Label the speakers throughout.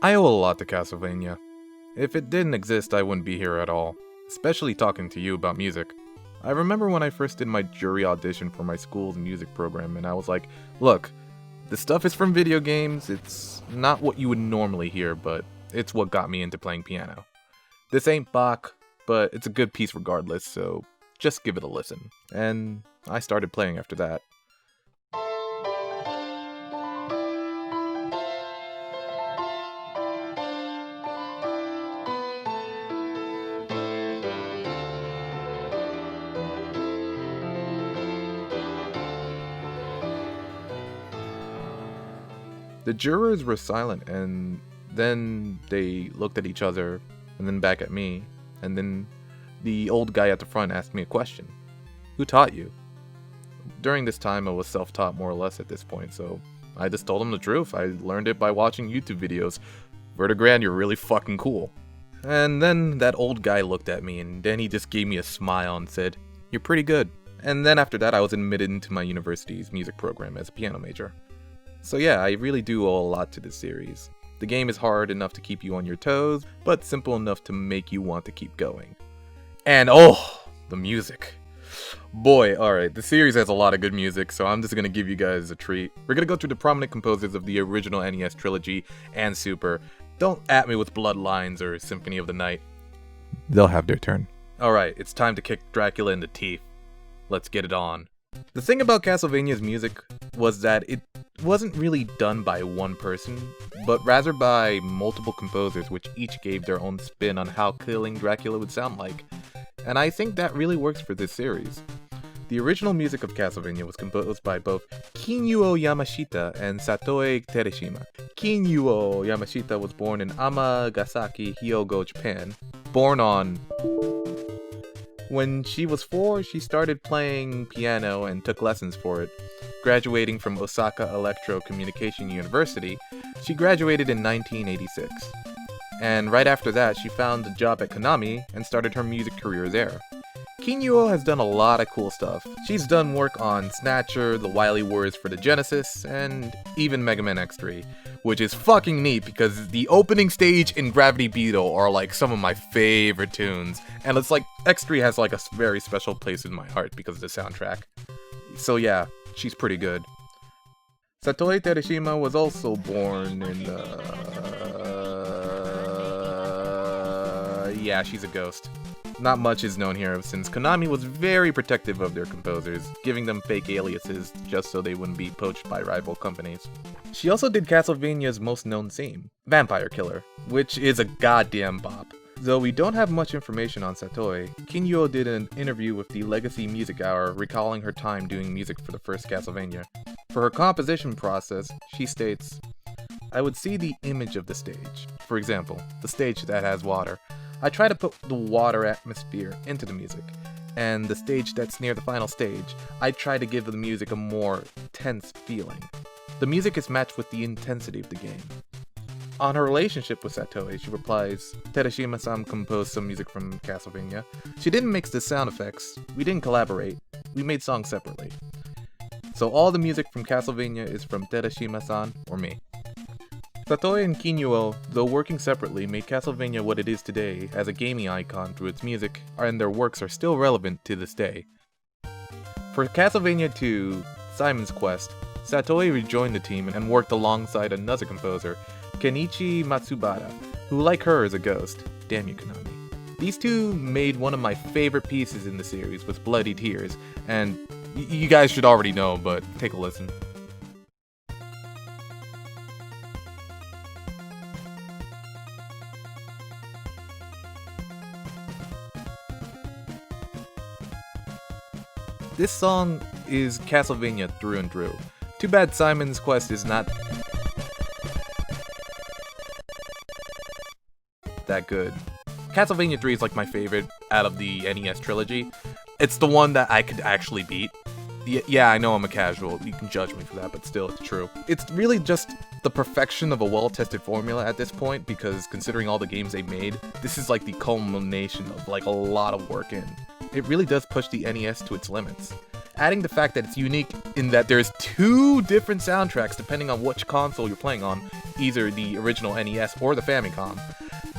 Speaker 1: I owe a lot to Castlevania. If it didn't exist, I wouldn't be here at all, especially talking to you about music. I remember when I first did my jury audition for my school's music program, and I was like, look, this stuff is from video games, it's not what you would normally hear, but it's what got me into playing piano. This ain't Bach, but it's a good piece regardless, so just give it a listen. And I started playing after that. The jurors were silent, and then they looked at each other, and then back at me, and then the old guy at the front asked me a question. Who taught you? During this time, I was self-taught more or less at this point, so I just told him the truth. I learned it by watching YouTube videos. Vertigrand, you're really fucking cool. And then that old guy looked at me, and then he just gave me a smile and said, you're pretty good. And then after that, I was admitted into my university's music program as a piano major. So yeah, I really do owe a lot to this series. The game is hard enough to keep you on your toes, but simple enough to make you want to keep going. And oh, the music. Boy, alright, the series has a lot of good music, so I'm just gonna give you guys a treat. We're gonna go through the prominent composers of the original NES trilogy and Super. Don't at me with Bloodlines or Symphony of the Night. They'll have their turn. Alright, it's time to kick Dracula in the teeth. Let's get it on. The thing about Castlevania's music was that it wasn't really done by one person, but rather by multiple composers, which each gave their own spin on how killing Dracula would sound like. And I think that really works for this series. The original music of Castlevania was composed by both Kinuo Yamashita and Satoe Tereshima. Kinuo Yamashita was born in Amagasaki, Hyogo, Japan. Born on... When she was 4, she started playing piano and took lessons for it. Graduating from Osaka Electro Communication University, she graduated in 1986. And right after that, she found a job at Konami and started her music career there. Kinuo has done a lot of cool stuff. She's done work on Snatcher, The Wily Wars for the Genesis, and even Mega Man X3, which is fucking neat because the opening stage and Gravity Beetle are like some of my favorite tunes, and it's like X3 has like a very special place in my heart because of the soundtrack. So yeah, she's pretty good. Satoe Tereshima was also born in yeah, she's a ghost. Not much is known here, since Konami was very protective of their composers, giving them fake aliases just so they wouldn't be poached by rival companies. She also did Castlevania's most known theme, Vampire Killer, which is a goddamn bop. Though we don't have much information on Satoe, Kinuo did an interview with the Legacy Music Hour recalling her time doing music for the first Castlevania. For her composition process, she states, I would see the image of the stage. For example, the stage that has water. I try to put the water atmosphere into the music, and the stage that's near the final stage, I try to give the music a more tense feeling. The music is matched with the intensity of the game. On her relationship with Satoe, she replies, Tereshima-san composed some music from Castlevania. She didn't mix the sound effects, we didn't collaborate, we made songs separately. So all the music from Castlevania is from Tereshima-san or me. Satoe and Kinuo, though working separately, made Castlevania what it is today as a gaming icon through its music, and their works are still relevant to this day. For Castlevania 2, Simon's Quest, Satoe rejoined the team and worked alongside another composer, Kenichi Matsubara, who like her is a ghost. Damn you, Konami. These two made one of my favorite pieces in the series with Bloody Tears, and you guys should already know, but take a listen. This song is Castlevania through and through. Too bad Simon's Quest is not that good. Castlevania 3 is like my favorite out of the NES trilogy. It's the one that I could actually beat. Yeah, I know I'm a casual, you can judge me for that, but still, it's true. It's really just the perfection of a well-tested formula at this point, because considering all the games they made, this is like the culmination of like a lot of work in. It really does push the NES to its limits. Adding the fact that it's unique in that there's 2 different soundtracks depending on which console you're playing on, either the original NES or the Famicom.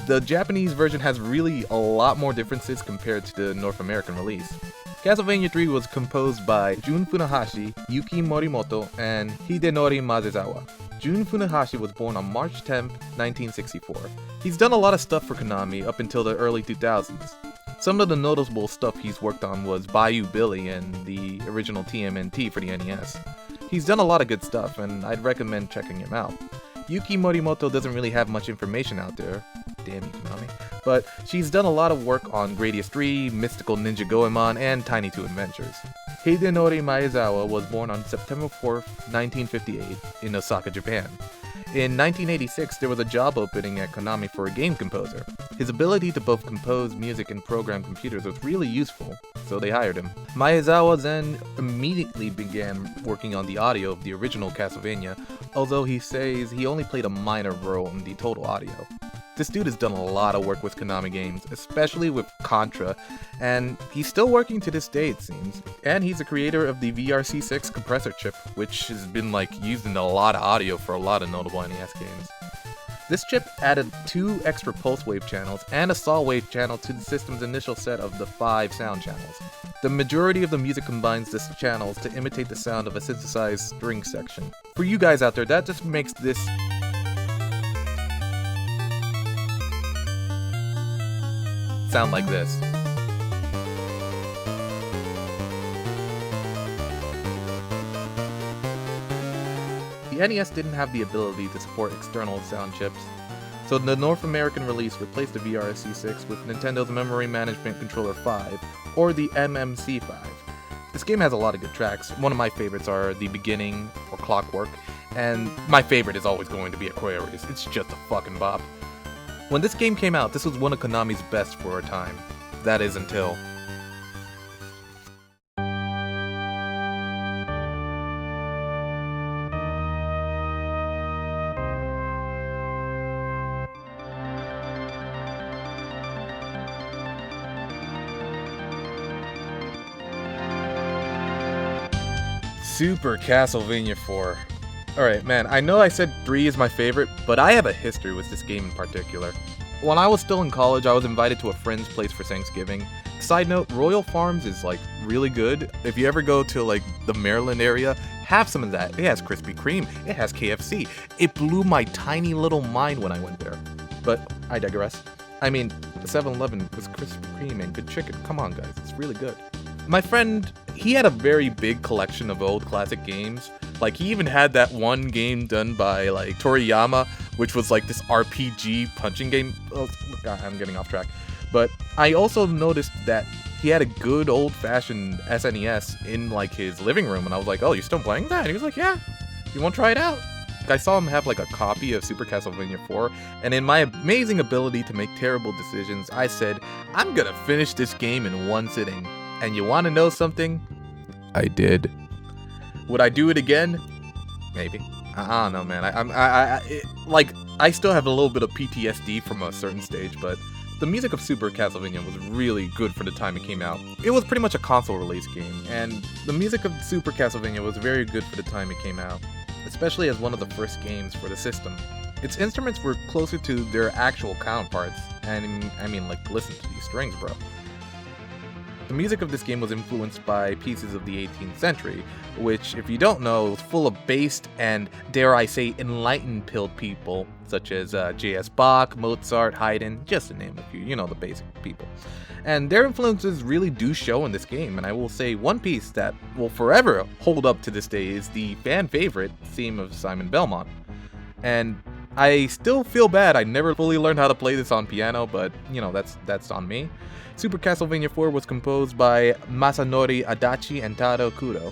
Speaker 1: The Japanese version has really a lot more differences compared to the North American release. Castlevania 3 was composed by Jun Funahashi, Yuki Morimoto, and Hidenori Mazezawa. Jun Funahashi was born on March 10, 1964. He's done a lot of stuff for Konami up until the early 2000s. Some of the notable stuff he's worked on was Bayou Billy and the original TMNT for the NES. He's done a lot of good stuff, and I'd recommend checking him out. Yuki Morimoto doesn't really have much information out there, damn you Konami, but she's done a lot of work on Gradius 3, Mystical Ninja Goemon, and Tiny 2 Adventures. Hidenori Maezawa was born on September 4, 1958, in Osaka, Japan. In 1986, there was a job opening at Konami for a game composer. His ability to both compose music and program computers was really useful, so they hired him. Maezawa then immediately began working on the audio of the original Castlevania, although he says he only played a minor role in the total audio. This dude has done a lot of work with Konami games, especially with Contra, and he's still working to this day, it seems. And he's the creator of the VRC6 compressor chip, which has been used in a lot of audio for a lot of notable NES games. This chip added 2 extra pulse wave channels and a saw wave channel to the system's initial set of the 5 sound channels. The majority of the music combines these channels to imitate the sound of a synthesized string section. For you guys out there, that just makes this sound like this. The NES didn't have the ability to support external sound chips, so the North American release replaced the VRC6 with Nintendo's Memory Management Controller 5, or the MMC5. This game has a lot of good tracks. One of my favorites are The Beginning, or Clockwork, and my favorite is always going to be Aquarius. It's just a fucking bop. When this game came out, this was one of Konami's best for a time. That is until... Super Castlevania 4. Alright, man, I know I said 3 is my favorite, but I have a history with this game in particular. When I was still in college, I was invited to a friend's place for Thanksgiving. Side note, Royal Farms is, really good. If you ever go to, the Maryland area, have some of that. It has Krispy Kreme. It has KFC. It blew my tiny little mind when I went there. But I digress. I mean, the 7-Eleven was Krispy Kreme and good chicken. Come on, guys. It's really good. My friend, he had a very big collection of old classic games. He even had that one game done by, Toriyama, which was, this RPG punching game. Oh, God, I'm getting off track. But I also noticed that he had a good old-fashioned SNES in, his living room, and I was like, oh, you're still playing that? And he was like, yeah, you want to try it out? I saw him have, a copy of Super Castlevania 4, and in my amazing ability to make terrible decisions, I said, I'm gonna finish this game in one sitting. And you want to know something? I did. Would I do it again? Maybe. I don't know, man. I still have a little bit of PTSD from a certain stage, but the music of Super Castlevania was really good for the time it came out. It was pretty much a console release game, and the music of Super Castlevania was very good for the time it came out, especially as one of the first games for the system. Its instruments were closer to their actual counterparts, and listen to these strings, bro. The music of this game was influenced by pieces of the 18th century, which, if you don't know, was full of based and, dare I say, enlightened-pilled people, such as J.S. Bach, Mozart, Haydn, just to name a few, the basic people. And their influences really do show in this game, and I will say one piece that will forever hold up to this day is the fan-favorite theme of Simon Belmont. And I still feel bad I never fully learned how to play this on piano, but, that's on me. Super Castlevania 4 was composed by Masanori Adachi and Taro Kudo.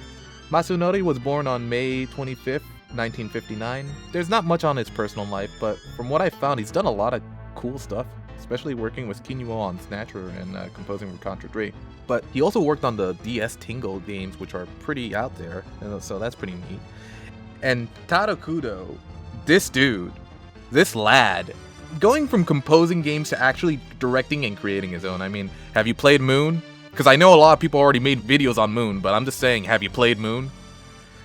Speaker 1: Masanori was born on May 25th, 1959. There's not much on his personal life, but from what I found, he's done a lot of cool stuff, especially working with Kinuo on Snatcher and composing for Contra 3. But he also worked on the DS Tingle games, which are pretty out there, so that's pretty neat. And Taro Kudo, this dude, this lad, going from composing games to actually directing and creating his own. I mean, have you played Moon? Because I know a lot of people already made videos on Moon, but I'm just saying, have you played Moon?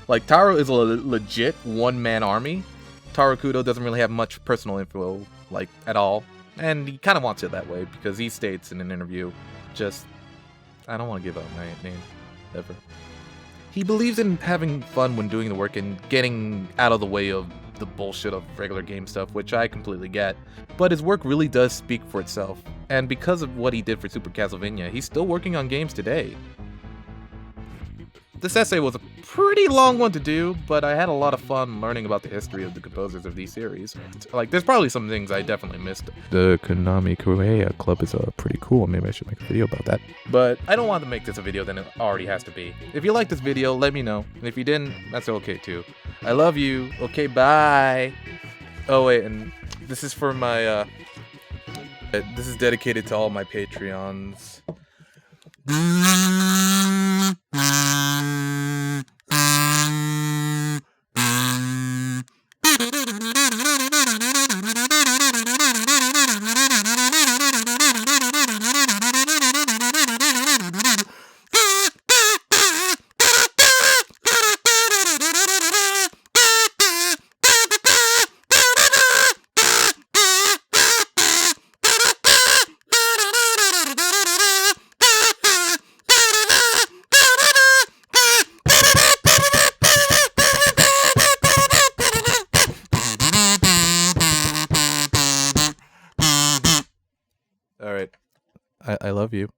Speaker 1: Like, Taro is a legit one-man army. Taro Kudo doesn't really have much personal info, like, at all. And he kind of wants it that way, because he states in an interview, I don't want to give out my name, ever. He believes in having fun when doing the work and getting out of the way of the bullshit of regular game stuff, which I completely get. But his work really does speak for itself. And because of what he did for Super Castlevania, he's still working on games today. This essay was a pretty long one to do, but I had a lot of fun learning about the history of the composers of these series. Like, there's probably some things I definitely missed. The Konami Korea Club is pretty cool. Maybe I should make a video about that. But I don't want to make this a video than it already has to be. If you liked this video, let me know. And if you didn't, that's okay too. I love you. Okay, bye. Oh wait, and this is for my, this is dedicated to all my Patreons. All right. I love you.